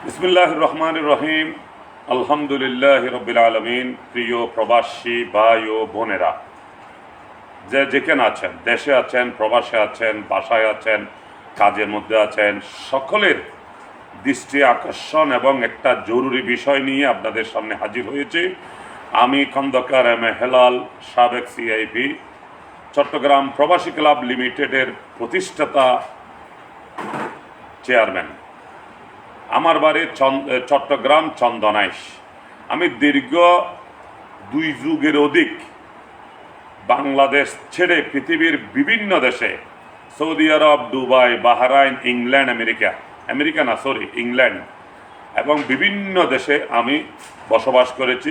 বিসমিল্লাহির রহমানির রহিম। আলহামদুলিল্লাহি রাব্বিল আলামিন। প্রিয় প্রবাসী ভাই ও বোনেরা, যে যেখানে আছেন, দেশে আছেন, প্রবাসে আছেন, বাসায় আছেন, কাজের মধ্যে আছেন, সকলের দৃষ্টি আকর্ষণ এবং একটা জরুরি বিষয় নিয়ে আপনাদের সামনে হাজির হয়েছি। আমি খন্দকার এম এ হেলাল, সাবেক সিআইপি, চট্টগ্রাম প্রবাসী ক্লাব লিমিটেডের প্রতিষ্ঠাতা চেয়ারম্যান। আমার বাড়ি চট্টগ্রাম চন্দনাইশ। আমি দীর্ঘ 2 যুগের অধিক বাংলাদেশ ছেড়ে পৃথিবীর বিভিন্ন দেশে, সৌদি আরব, দুবাই, বাহরাইন, ইংল্যান্ড, ইংল্যান্ড এবং বিভিন্ন দেশে আমি বসবাস করেছি,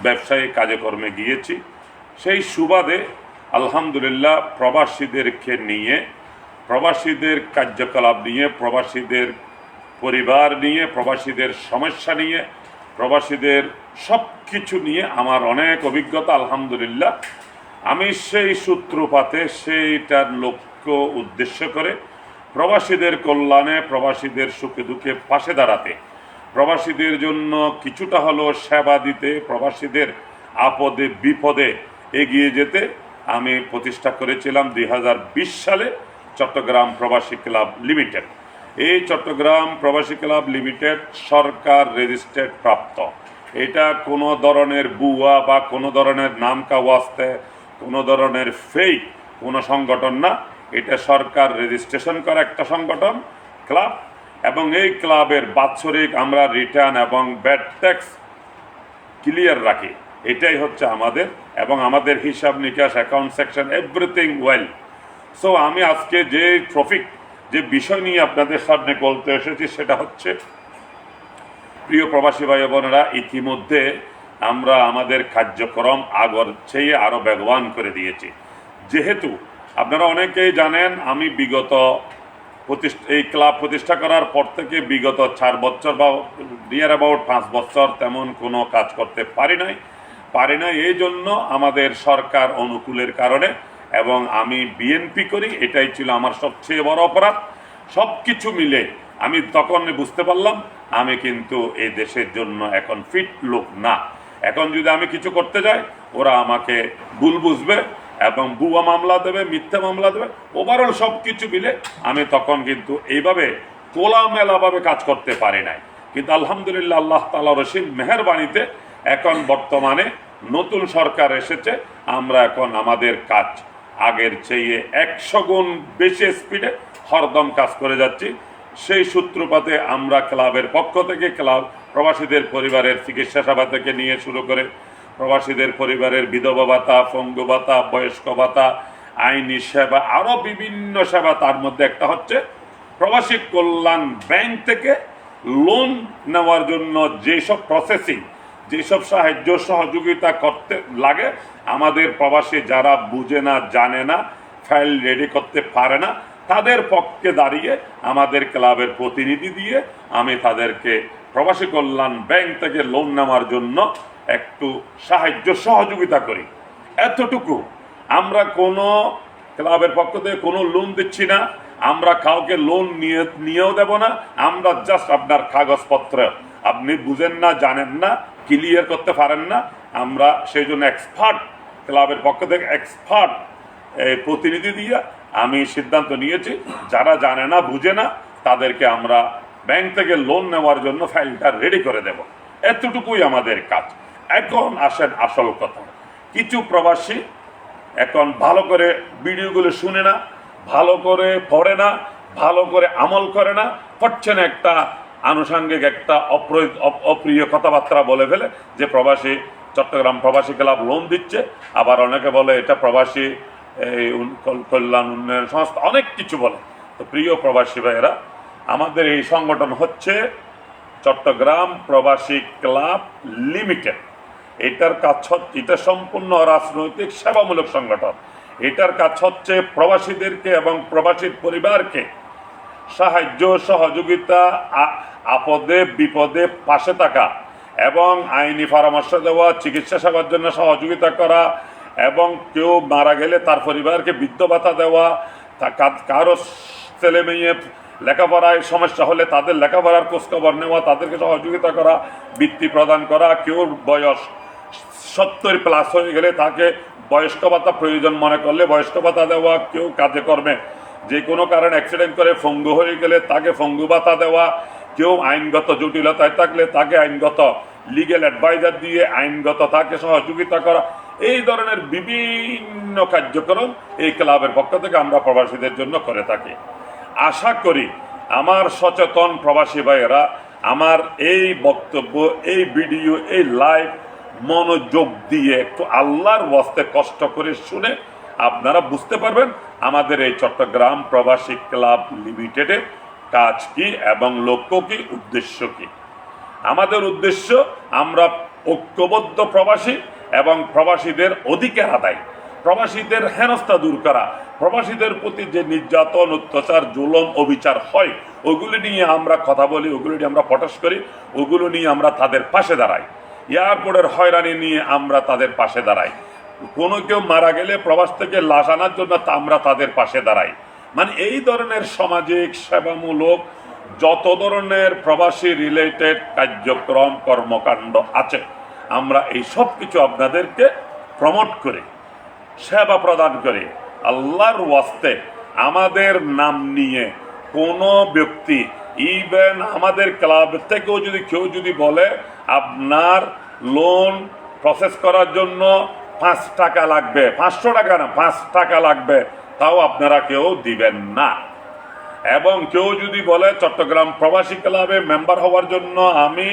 ব্যবসায়িক কাজকর্মে গিয়েছি। সেই সুবাদে আলহামদুলিল্লাহ প্রবাসীদেরকে নিয়ে, প্রবাসীদের কার্যকলাপ নিয়ে, প্রবাসীদের পরিবার নিয়ে, প্রবাসীদের সমস্যা নিয়ে, প্রবাসীদের সব কিছু নিয়ে আমার অনেক অভিজ্ঞতা আলহামদুলিল্লাহ। আমি সেই সূত্রপাতে, সেইটার লক্ষ্য উদ্দেশ্য করে প্রবাসীদের কল্যাণে, প্রবাসীদের সুখে দুঃখে পাশে দাঁড়াতে, প্রবাসীদের জন্য কিছুটা হলেও সেবা দিতে, প্রবাসীদের আপদে বিপদে এগিয়ে যেতে আমি প্রতিষ্ঠা করেছিলাম 2020 সালে চট্টগ্রাম প্রবাসী ক্লাব লিমিটেড। এই চট্টগ্রাম প্রবাসী ক্লাব লিমিটেড সরকার রেজিস্ট্রেড প্রাপ্ত। এটা কোনো ধরনের বুয়া বা কোনো ধরনের নামকা ওয়াস্তে, কোনো ধরনের ফেক কোনো সংগঠন না। এটা সরকার রেজিস্ট্রেশন করা একটা সংগঠন, ক্লাব। এবং এই ক্লাবের বাৎসরিক আমরা রিটার্ন এবং ব্যাড ট্যাক্স ক্লিয়ার রাখি। এটাই হচ্ছে আমাদের, এবং আমাদের হিসাব নিকাশ, account section, everything well. So আমি আজকে যে বিষয় নিয়ে আপনাদের সামনে বলতে এসেছি সেটা হচ্ছে, প্রিয় প্রবাসী ভাই বোনেরা, ইতিমধ্যে আমরা আমাদের কার্যক্রম আগের চেয়ে আরও বেগবান করে দিয়েছি। যেহেতু আপনারা অনেকেই জানেন, আমি বিগত এই ক্লাব প্রতিষ্ঠা করার পর থেকে বিগত 4 বছর বা নিয়ার অ্যাবাউট 5 বছর তেমন কোনো কাজ করতে পারি নাই। এই জন্য আমাদের সরকার অনুকূলের কারণে, এবং আমি বিএনপি করি, এটাই ছিল আমার সবচেয়ে বড় অপরাধ। সব কিছু মিলে আমি তখন বুঝতে পারলাম আমি কিন্তু এই দেশের জন্য এখন ফিট লোক না। এখন যদি আমি কিছু করতে যাই, ওরা আমাকে ভুল বুঝবে এবং ভুয়া মামলা দেবে, মিথ্যা মামলা দেবে। ওভারঅল সব কিছু মিলে আমি তখন কিন্তু এইভাবে খোলামেলাভাবে কাজ করতে পারি নাই। কিন্তু আলহামদুলিল্লাহ, আল্লাহ তাআলার অসীম মেহেরবানিতে এখন বর্তমানে নতুন সরকার এসেছে। আমরা এখন আমাদের কাজ আগের চেয়ে 100 গুণ বেশি স্পিডে হরদম কাজ করে যাচ্ছি। সেই সূত্রপাতে আমরা ক্লাবের পক্ষ থেকে প্রবাসীদের পরিবারের চিকিৎসা সেবা থেকে নিয়ে শুরু করে প্রবাসীদের পরিবারের বিধবা ভাতা, পঙ্গু ভাতা, বয়স্ক ভাতা, আইনি সেবা, আরও বিভিন্ন সেবা। তার মধ্যে একটা হচ্ছে প্রবাসী কল্যাণ ব্যাংক থেকে লোন নেওয়ার জন্য যেসব প্রসেসিং, যেসব সাহায্য সহযোগিতা করতে লাগে, আমাদের প্রবাসী যারা বুঝে না, জানে না, ফাইল রেডি করতে পারে না, তাদের পক্ষে দাঁড়িয়ে আমাদের ক্লাবের প্রতিনিধি দিয়ে আমি তাদেরকে প্রবাসী কল্যাণ ব্যাংক থেকে লোন নেওয়ার জন্য একটু সাহায্য সহযোগিতা করি। এতটুকু। আমরা কোনো ক্লাবের পক্ষ থেকে কোনো লোন দিচ্ছি না, আমরা কাউকে লোন নিয়েও দেব না। আমরা জাস্ট আপনার কাগজপত্র আপনি বুঝেন না, জানেন না, ক্লিয়ার করতে পারেন না, আমরা সেই জন্য এক্সপার্ট, ক্লাবের পক্ষ থেকে এক্সপার্ট প্রতিনিধি দিয়ে আমি সিদ্ধান্ত নিয়েছি, যারা জানে না, বুঝে না, তাদেরকে আমরা ব্যাংক থেকে লোন নেওয়ার জন্য ফাইলটা রেডি করে দেব। এতটুকুই আমাদের কাজ। এখন আসেন আসল কথা। কিছু প্রবাসী এখন ভালো করে ভিডিওগুলো শুনে না, ভালো করে পড়ে না, ভালো করে আমল করে না, পড়ছে না, একটা আনুষঙ্গিক একটা অপ্রিয় কথাবার্তা বলে ফেলে যে প্রবাসী চট্টগ্রাম প্রবাসী ক্লাব লোন দিচ্ছে। আবার অনেকে বলে এটা প্রবাসী কল্যাণ উন্নয়ন সংস্থা, অনেক কিছু বলে। তো প্রিয় প্রবাসী ভাইয়েরা, আমাদের এই সংগঠন হচ্ছে চট্টগ্রাম প্রবাসী ক্লাব লিমিটেড। এটার কাজ হচ্ছে, এটা সম্পূর্ণ রাজনৈতিক সেবামূলক সংগঠন। এটার কাজ হচ্ছে প্রবাসীদেরকে এবং প্রবাসীর পরিবারকে সাহায্য সহযোগিতা, আপদে বিপদে পাশে থাকা, এবং আইনি পরামর্শ দেওয়া, চিকিৎসা সেবার জন্য সহযোগিতা করা, এবং কেউ মারা গেলে তার পরিবারকে বৃদ্ধ ভাতা দেওয়া, কারো ছেলে মেয়ে লেখাপড়ায় সমস্যা হলে তাদের লেখাপড়ার খোঁজখবর নেওয়া, তাদেরকে সহযোগিতা করা, বৃত্তি প্রদান করা। কেউ বয়স 70+ হয়ে গেলে তাকে বয়স্ক ভাতা প্রয়োজন মনে করলে বয়স্ক ভাতা দেওয়া, কেউ কাজে কর্মে যে কোনো কারণে অ্যাক্সিডেন্ট করে পঙ্গু হয়ে গেলে তাকে পঙ্গু ভাতা দেওয়া, কেউ আইনগত জটিলতায় থাকলে তাকে আইনগত লিগ্যাল অ্যাডভাইজার দিয়ে আইনগত তাকে সহযোগিতা করা। এই ধরনের বিভিন্ন কার্যক্রম এই ক্লাবের পক্ষ থেকে আমরা প্রবাসীদের জন্য করে থাকি। আশা করি আমার সচেতন প্রবাসী ভাইয়েরা আমার এই বক্তব্য, এই ভিডিও, এই লাইভ মনোযোগ দিয়ে একটু আল্লাহর ওয়াস্তে কষ্ট করে শুনে আপনারা বুঝতে পারবেন আমাদের এই চট্টগ্রাম প্রবাসী ক্লাব লিমিটেডের কাজ কি এবং লক্ষ্য কি, উদ্দেশ্য কি। আমাদের উদ্দেশ্য আমরা ঐক্যবদ্ধ প্রবাসী এবং প্রবাসীদের অধিকার আদায়, প্রবাসীদের হেনস্থা দূর করা, প্রবাসীদের প্রতি যে নির্যাতন, অত্যাচার, জুলুম, অবিচার হয় ওগুলি নিয়ে আমরা কথা বলি, ওগুলি নিয়ে আমরা প্রকাশ করি, ওগুলো নিয়ে আমরা তাদের পাশে দাঁড়াই। এয়ারপোর্টের হয়রানি নিয়ে আমরা তাদের পাশে দাঁড়াই। কোনো কেউ মারা গেলে প্রবাস থেকে লাশ আনার জন্য আমরা তাদের পাশে দাঁড়াই। মানে এই ধরনের সামাজিক সেবামূলক যত ধরনের প্রবাসী রিলেটেড কার্যক্রম কর্মকাণ্ড আছে আমরা এই সব কিছু আপনাদেরকে প্রমোট করে সেবা প্রদান করে আল্লাহর ওয়াস্তে আমাদের নাম নিয়ে কোনো ব্যক্তি, ইভেন আমাদের ক্লাব থেকেও যদি কেউ যদি বলে আপনার লোন প্রসেস করার জন্য 5 টাকা লাগবে, 500 টাকা না 5 টাকা লাগবে, তাও আপনারা কেউ দিবেন না। এবং কেউ যদি বলে চট্টগ্রাম প্রবাসী ক্লাবে মেম্বার হওয়ার জন্য আমি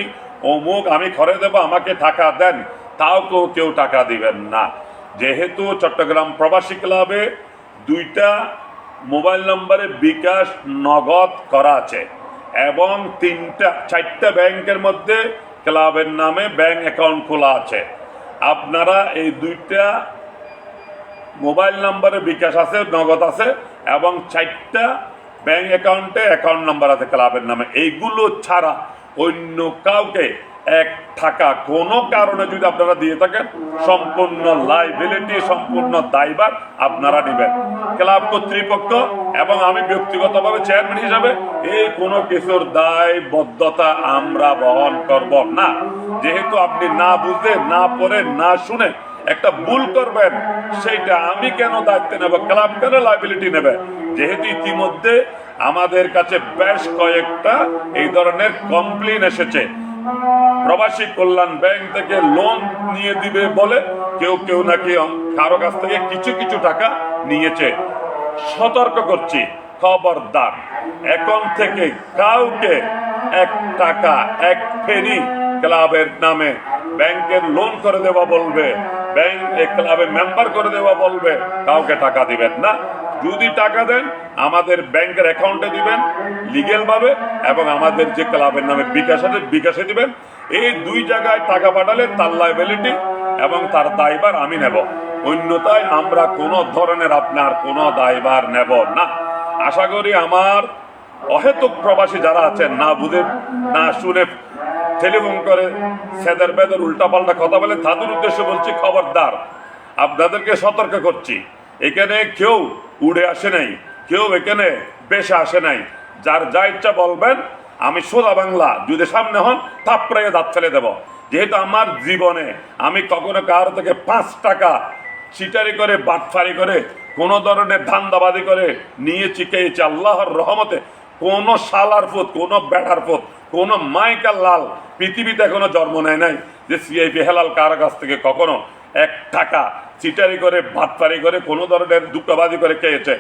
অমুক আমি করে দেব, আমাকে টাকা দেন, তাও কেউ টাকা দিবেন না। যেহেতু চট্টগ্রাম প্রবাসী ক্লাবে 2টা মোবাইল নম্বরে বিকাশ নগদ করা আছে এবং 4টা ব্যাংকের মধ্যে ক্লাবের নামে ব্যাংক অ্যাকাউন্ট খোলা আছে। আপনারা এই 2টা মোবাইল নম্বরে বিকাশ আছে, নগদ আছে এবং 4টা ব্যাংক অ্যাকাউন্টে অ্যাকাউন্ট নাম্বার আছে ক্লাবের নামে। এইগুলো ছাড়া অন্য কাউকে 1 টাকা কোনো কারণে যদি আপনারা দিয়ে থাকেন সম্পূর্ণ লাইবিলিটি, সম্পূর্ণ দায়ভার আপনারা নেবেন। ক্লাব কর্তৃপক্ষ এবং আমি ব্যক্তিগতভাবে চেয়ারম্যান হিসাবে এই কোনো কিছুর দায়বদ্ধতা আমরা বহন করব না। যেহেতু আপনি না বুঝে, না পড়ে, না শুনে একটা ভুল করবেন, সেইটা আমি কেন দায়িত্ব নেব, ক্লাব কেন লাইবিলিটি নেবে? যেহেতু ইতিমধ্যে আমাদের কাছে বেশ কয়েকটা এই ধরনের কমপ্লেইন এসেছে, প্রবাসী কল্যাণ ব্যাংক থেকে লোন নিয়ে দিবে বলে কেউ নাকি কারো কাছ থেকে কিছু টাকা নিয়েছে। সতর্ক করছি, খবরদার এখন থেকে কাউকে 1 টাকা 1 পেনি ক্লাবের নামে ব্যাংকের লোন করে দেওয়া বলবে, ব্যাংক ক্লাবে মেম্বার করে দেওয়া বলবে, কাউকে টাকা দিবেন না। যদি টাকা দেন আমাদের ব্যাংকের অ্যাকাউন্টে দিবেন লিগ্যাল ভাবে এবং আমাদের যে ক্লাবের নামে বিকাশ আছে বিকাশে দিবেন। এই 2 জায়গায় টাকা পাঠালে তার লাইবিলিটি এবং তার দায়ভার আমি নেব, অন্যথায় আমরা কোনো ধরনের আপনার কোনো দায়ভার নেব না। আশা করি আমার অহেতুক প্রবাসী যারা আছেন, না বুঝে না শুনে টেলিফোন করে সেদের বেদের উল্টাপাল্টা কথা বলে, তাদের উদ্দেশ্যে বলছি খবরদার, আপনাদেরকে সতর্ক করছি। এখানে কেউ উড়ে আসে নাই, কেউ এখানে বেশে আসে নাই। যার যা ইচ্ছা বলবেন, আমি সোজা বাংলা যদি সামনে হন থাপড়াইয়ে দাঁত ফেলে দেব। যেহেতু আমার জীবনে আমি কখনো কারো থেকে 5 টাকা চিটারি করে, বাটফারি করে, কোনো ধরনের ধান্দাবাদি করে নিয়েছি খেয়েছি। আল্লাহর রহমতে কোনো শালার ফুত, কোনো বেটার ফুত, কোনো মাইকাল লাল পৃথিবীতে এখনো জন্ম নেয় নাই যে সিআইপি হেলাল কারো কাছ থেকে কখনো 1 টাকা চিটারি করে, বাটফারি করে, কোনো ধরনের দুঃখবাদী করে খেয়েছে।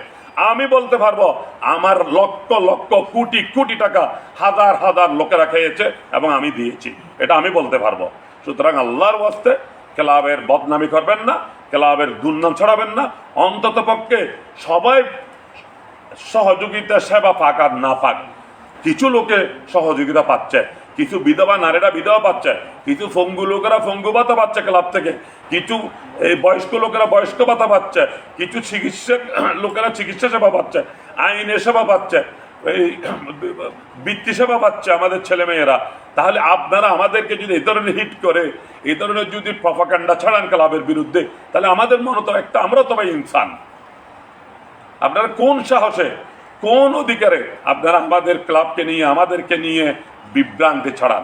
আমি বলতে পারবো আমার লক্ষ লক্ষ কোটি কোটি টাকা হাজার লোকেরা খেয়েছে এবং আমি দিয়েছি, এটা আমি বলতে পারবো। সুতরাং আল্লাহর ওয়াস্তে ক্লাবের বদনামি করবেন না, ক্লাবের দুর্নাম ছড়াবেন না। অন্তত পক্ষে সবাই সহযোগিতা সেবা পাক আর না পাক, কিছু লোকে সহযোগিতা পাচ্ছে, কিছু বিধবা নারীরা বিধবা পাচ্ছে, কিছু ফঙ্গু লোকেরা ফঙ্গু ভাতা পাচ্ছে ক্লাব থেকে, কিছু এই বয়স্ক লোকেরা বয়স্ক ভাতা পাচ্ছে, কিছু চিকিৎসক লোকেরা চিকিৎসা সেবা পাচ্ছে, আইনের সেবা পাচ্ছে, এই বৃত্তি সেবা পাচ্ছে আমাদের ছেলেমেয়েরা। তাহলে আপনারা আমাদেরকে যদি এই ধরনের হিট করে, এই ধরনের যদি প্রপাগান্ডা ছড়ান ক্লাবের বিরুদ্ধে, তাহলে আমাদের মনে তো একটা, আমরা তো ভাই ইনসান। আপনারা কোন সাহসে কোন অধিকারে আপনারা আমাদের ক্লাবকে নিয়ে আমাদেরকে নিয়ে বিভ্রান্তি ছড়ান?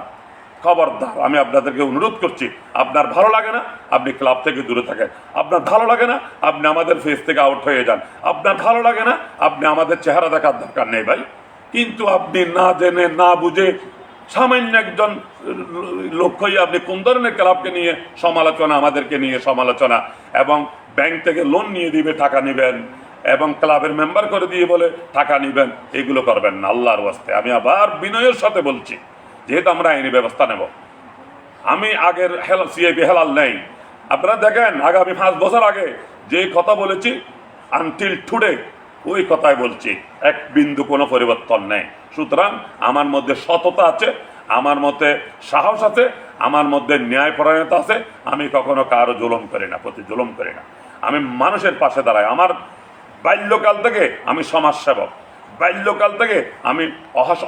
খবরদার, আমি আপনাদেরকে অনুরোধ করছি, আপনার ভালো লাগে না আপনি ক্লাব থেকে দূরে থাকেন, আপনার ভালো লাগে না আপনি আমাদের ফেস থেকে আউট হয়ে যান, আপনার ভালো লাগে না আপনি আমাদের চেহারা দেখার দরকার নেই ভাই। কিন্তু আপনি না জেনে না বুঝে সামান্য একজন লক্ষ্যই আপনি কোন ধরনের ক্লাবকে নিয়ে সমালোচনা, আমাদেরকে নিয়ে সমালোচনা, এবং ব্যাংক থেকে লোন নিয়ে দিবে টাকা নেবেন, এবং ক্লাবের মেম্বার করে দিয়ে বলে টাকা নেবেন, এগুলো করবেন না আল্লাহর ওয়াস্তে। আমি আবার বিনয়ের সাথে বলছি, যেহেতু আমরা আইনি ব্যবস্থা নেব, আমি আগের সিআইপি হেলাল নেই। আপনারা দেখেন আগামী 5 বছর আগে যে কথা বলেছি আনটিল টুডে ওই কথাই বলছি, এক বিন্দু কোনো পরিবর্তন নেই। সুতরাং আমার মধ্যে সততা আছে, আমার মধ্যে সাহস আছে, আমার মধ্যে ন্যায়পরায়ণতা আছে। আমি কখনো কারো জুলুম করি না, প্রতি জুলুম করি না। আমি মানুষের পাশে দাঁড়াই। আমার বাল্যকাল থেকে আমি সমাজসেবক, বাল্যকাল থেকে আমি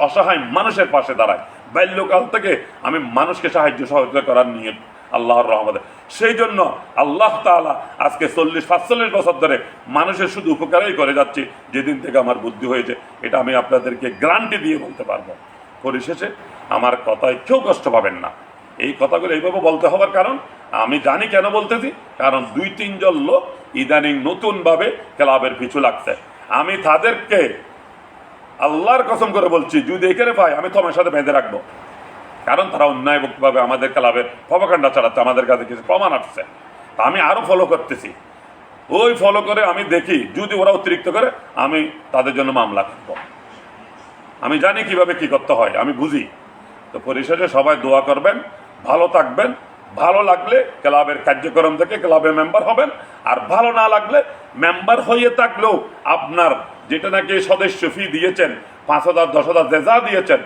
অসহায় মানুষের পাশে দাঁড়াই, বাল্যকাল থেকে আমি মানুষকে সাহায্য সহযোগিতা করার নিয়ে আল্লাহর রহমতে। সেই জন্য আল্লাহ তাআলা আজকে 40-45 বছর ধরে মানুষের শুধু উপকারই করে যাচ্ছি। যেদিন থেকে আমার বুদ্ধি হয়েছে, এটা আমি আপনাদেরকে গ্যারান্টি দিয়ে বলতে পারবো। পরিশেষে আমার কথায় কেউ কষ্ট পাবেন না। এই কথাগুলো এইভাবে বলতে হওয়ার কারণ আমি জানি কেন বলতেছি, কারণ 2-3 জন লোক ইদানিং নতুনভাবে ক্লাবের পিছু লাগছে। আমি তাদেরকে আল্লাহর কসম করে বলছি, যদি এখানে পাই আমি তোমার সাথে বেঁধে রাখবো। কারণ তারা অন্যায়ভাবে আমাদের ক্লাবের প্রপাগান্ডা চালাচ্ছে, আমাদের কাছে কিছু প্রমাণ আসছে, তা আমি আরো ফলো করতেছি। ওই ফলো করে আমি দেখি যদি ওরা অতিরিক্ত করে আমি তাদের জন্য মামলা করবো। আমি জানি কিভাবে কি করতে হয়, আমি বুঝি। তো পরিশেষে সবাই দোয়া করবেন, ভালো থাকবেন। ভালো লাগলে ক্লাবের কার্যক্রম থেকে ক্লাবের মেম্বার হবেন, আর ভালো না লাগলে মেম্বার হয়ে থাকলেও আপনার যেটা নাকি সদস্য ফি দিয়েছেন 5,000 10,000 যা দিয়েছেন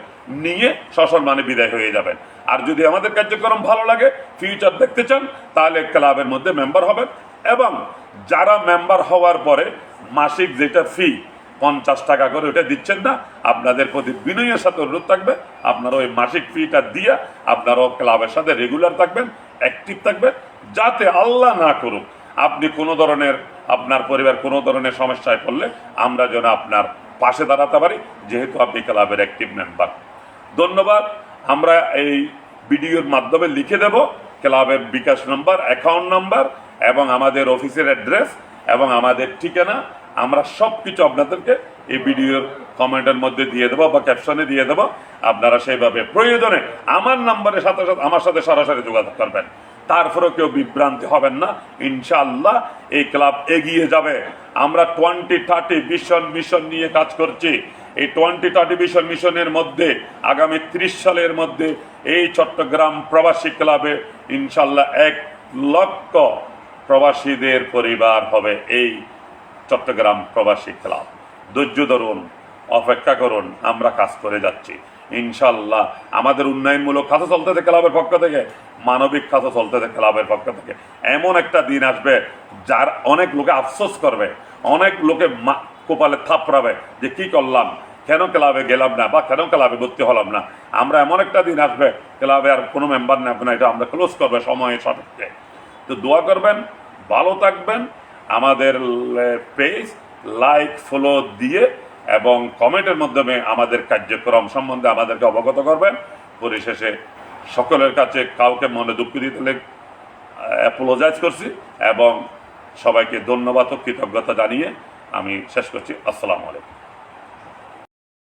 নিয়ে সসম্মানে বিদায় হয়ে যাবেন। আর যদি আমাদের কার্যক্রম ভালো লাগে, ফিউচার দেখতে চান, তাহলে ক্লাবের মধ্যে মেম্বার হবেন। এবং যারা মেম্বার হওয়ার পরে মাসিক যেটা ফি 50 টাকা করে ওটা দিচ্ছেন না, আপনাদের প্রতি বিনয়ের সাথে অনুরোধ থাকবে আপনারা ওই মাসিক ফিটা দিয়ে আপনারাও ক্লাবের সাথে রেগুলার থাকবেন, অ্যাক্টিভ থাকবেন, যাতে আল্লাহ না করুক আপনি কোনো ধরনের, আপনার পরিবার কোনো ধরনের সমস্যায় পড়লে আমরা যেন আপনার পাশে দাঁড়াতে পারি, যেহেতু আপনি ক্লাবের অ্যাক্টিভ মেম্বার। ধন্যবাদ। আমরা এই ভিডিওর মাধ্যমে লিখে দেব ক্লাবের বিকাশ নম্বর, অ্যাকাউন্ট নাম্বার এবং আমাদের অফিসের অ্যাড্রেস এবং আমাদের ঠিকানা। আমরা সব কিছু আপনাদেরকে এই ভিডিওর কমেন্টের মধ্যে দিয়ে দেবো বা ক্যাপশনে দিয়ে দেবো। আপনারা সেইভাবে প্রয়োজনে আমার নাম্বারের সাথে সাথে আমার সাথে সরাসরি যোগাযোগ করবেন। তারপরেও কেউ বিভ্রান্তি হবেন না। ইনশাআল্লাহ এই ক্লাব এগিয়ে যাবে। আমরা 2030 ভিশন মিশন নিয়ে কাজ করছি। এই 2030 ভিশন মিশনের মধ্যে আগামী 30 সালের মধ্যে এই চট্টগ্রাম প্রবাসী ক্লাবে ইনশাআল্লাহ 1 লক্ষ প্রবাসীদের পরিবার হবে এই চট্টগ্রাম প্রবাসী ক্লাব। ধৈর্য ধরুন, অপেক্ষা করুন, আমরা কাজ করে যাচ্ছি ইনশাল্লাহ। আমাদের উন্নয়নমূলক কাজও চলতেছে ক্লাবের পক্ষ থেকে, মানবিক কাজও চলতেছে ক্লাবের পক্ষ থেকে। এমন একটা দিন আসবে যার অনেক লোকে আফসোস করবে, অনেক লোকে কপালে থাপড়াবে যে কি করলাম, কেন ক্লাবে গেলাম না বা কেন ক্লাবে ভর্তি হলাম না। আমরা এমন একটা দিন আসবে ক্লাবে আর কোনো মেম্বার নেবে না, এটা আমরা ক্লোজ করবে সময়ের সাপেক্ষে। তো দোয়া করবেন, ভালো থাকবেন। আমাদের পেজ লাইক ফলো দিয়ে এবং কমেন্টের মাধ্যমে আমাদের কার্যক্রম সম্বন্ধে আমাদেরকে অবগত করবেন। পরিশেষে সকলের কাছে কাউকে মনে দুঃখ দিতে অ্যাপোলোজাইজ করছি এবং সবাইকে ধন্যবাদ ও কৃতজ্ঞতা জানিয়ে আমি শেষ করছি। আসসালামু আলাইকুম।